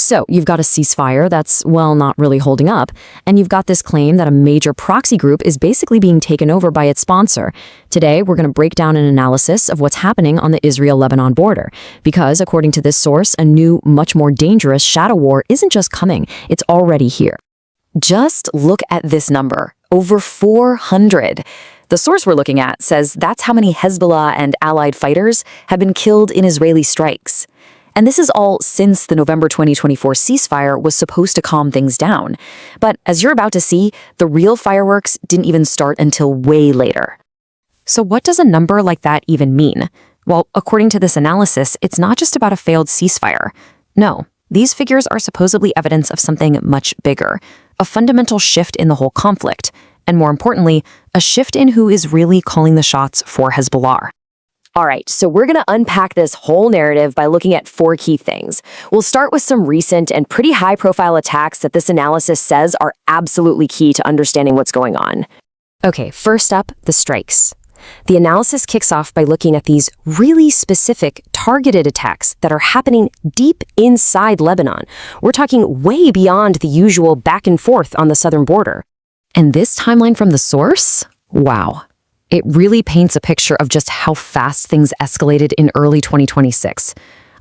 So you've got a ceasefire that's, well, not really holding up, and you've got this claim that a major proxy group is basically being taken over by its sponsor. Today, we're going to break down an analysis of what's happening on the Israel-Lebanon border, because according to this source, a new, much more dangerous shadow war isn't just coming, it's already here. Just look at this number, over 400. The source we're looking at says that's how many Hezbollah and allied fighters have been killed in Israeli strikes. And this is all since the November 2024 ceasefire was supposed to calm things down. But as you're about to see, the real fireworks didn't even start until way later. So what does a number like that even mean? Well, according to this analysis, it's not just about a failed ceasefire. No, these figures are supposedly evidence of something much bigger, a fundamental shift in the whole conflict, and more importantly, a shift in who is really calling the shots for Hezbollah. All right, so we're going to unpack this whole narrative by looking at 4 key things. We'll start with some recent and pretty high-profile attacks that this analysis says are absolutely key to understanding what's going on. Okay, first up, the strikes. The analysis kicks off by looking at these really specific, targeted attacks that are happening deep inside Lebanon. We're talking way beyond the usual back and forth on the southern border. And this timeline from the source? Wow. It really paints a picture of just how fast things escalated in early 2026.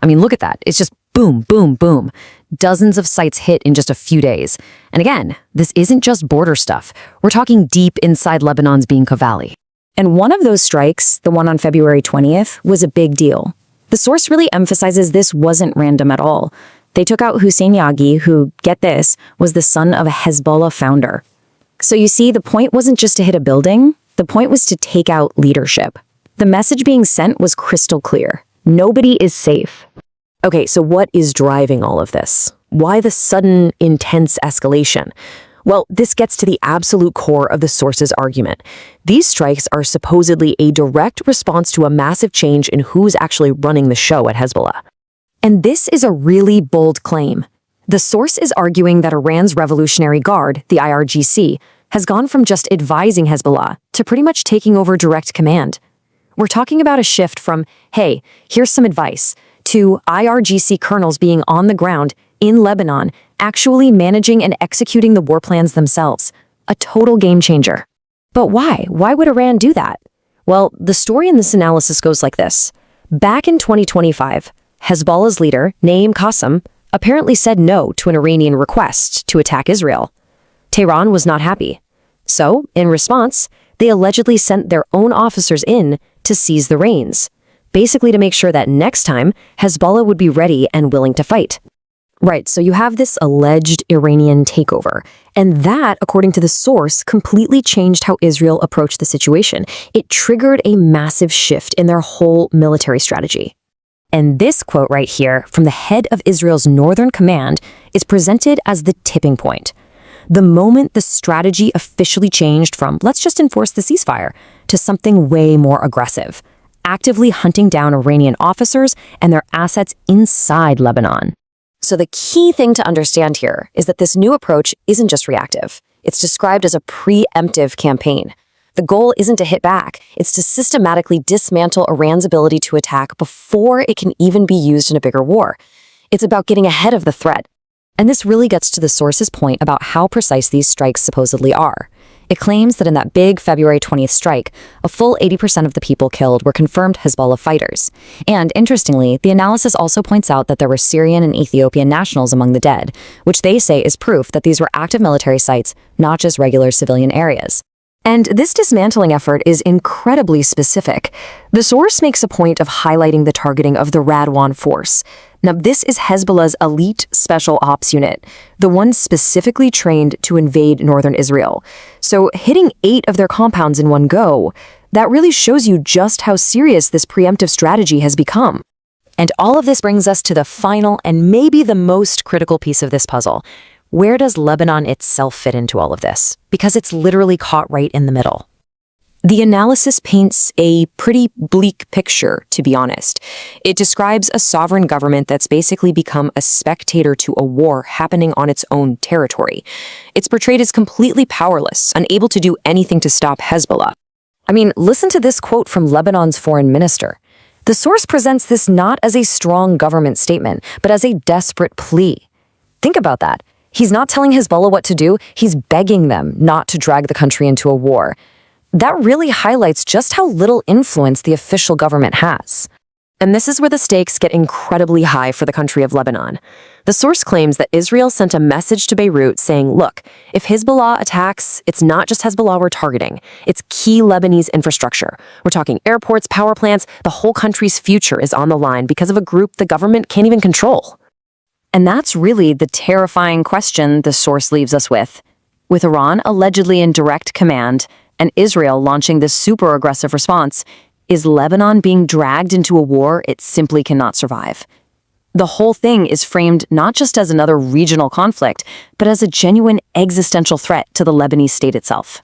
I mean, look at that. It's just boom, boom, boom. Dozens of sites hit in just a few days. And again, this isn't just border stuff. We're talking deep inside Lebanon's Bein Valley. And one of those strikes, the one on February 20th, was a big deal. The source really emphasizes this wasn't random at all. They took out Hussein Yagi, who, get this, was the son of a Hezbollah founder. So you see, the point wasn't just to hit a building. The point was to take out leadership. The message being sent was crystal clear. Nobody is safe. Okay, so what is driving all of this? Why the sudden, intense escalation? Well, this gets to the absolute core of the source's argument. These strikes are supposedly a direct response to a massive change in who's actually running the show at Hezbollah. And this is a really bold claim. The source is arguing that Iran's Revolutionary Guard, the IRGC, has gone from just advising Hezbollah to pretty much taking over direct command. We're talking about a shift from, hey, here's some advice, to IRGC colonels being on the ground in Lebanon, actually managing and executing the war plans themselves. A total game changer. But why? Why would Iran do that? Well, the story in this analysis goes like this. Back in 2025, Hezbollah's leader, Naim Qassem, apparently said no to an Iranian request to attack Israel. Tehran was not happy. So, in response, they allegedly sent their own officers in to seize the reins, basically to make sure that next time, Hezbollah would be ready and willing to fight. Right, so you have this alleged Iranian takeover, and that, according to the source, completely changed how Israel approached the situation. It triggered a massive shift in their whole military strategy. And this quote right here from the head of Israel's Northern Command is presented as the tipping point. The moment the strategy officially changed from let's just enforce the ceasefire to something way more aggressive, actively hunting down Iranian officers and their assets inside Lebanon. So the key thing to understand here is that this new approach isn't just reactive. It's described as a preemptive campaign. The goal isn't to hit back, it's to systematically dismantle Iran's ability to attack before it can even be used in a bigger war. It's about getting ahead of the threat. And this really gets to the source's point about how precise these strikes supposedly are. It claims that in that big February 20th strike, a full 80% of the people killed were confirmed Hezbollah fighters. And interestingly, the analysis also points out that there were Syrian and Ethiopian nationals among the dead, which they say is proof that these were active military sites, not just regular civilian areas. And this dismantling effort is incredibly specific. The source makes a point of highlighting the targeting of the Radwan force. Now, this is Hezbollah's elite special ops unit, the one specifically trained to invade northern Israel. So hitting 8 of their compounds in one go, that really shows you just how serious this preemptive strategy has become. And all of this brings us to the final and maybe the most critical piece of this puzzle. Where does Lebanon itself fit into all of this? Because it's literally caught right in the middle. The analysis paints a pretty bleak picture, to be honest. It describes a sovereign government that's basically become a spectator to a war happening on its own territory. It's portrayed as completely powerless, unable to do anything to stop Hezbollah. I mean, listen to this quote from Lebanon's foreign minister. The source presents this not as a strong government statement, but as a desperate plea. Think about that. He's not telling Hezbollah what to do, he's begging them not to drag the country into a war. That really highlights just how little influence the official government has. And this is where the stakes get incredibly high for the country of Lebanon. The source claims that Israel sent a message to Beirut saying, look, if Hezbollah attacks, it's not just Hezbollah we're targeting. It's key Lebanese infrastructure. We're talking airports, power plants. The whole country's future is on the line because of a group the government can't even control. And that's really the terrifying question the source leaves us with. With Iran allegedly in direct command and Israel launching this super aggressive response, is Lebanon being dragged into a war it simply cannot survive? The whole thing is framed not just as another regional conflict, but as a genuine existential threat to the Lebanese state itself.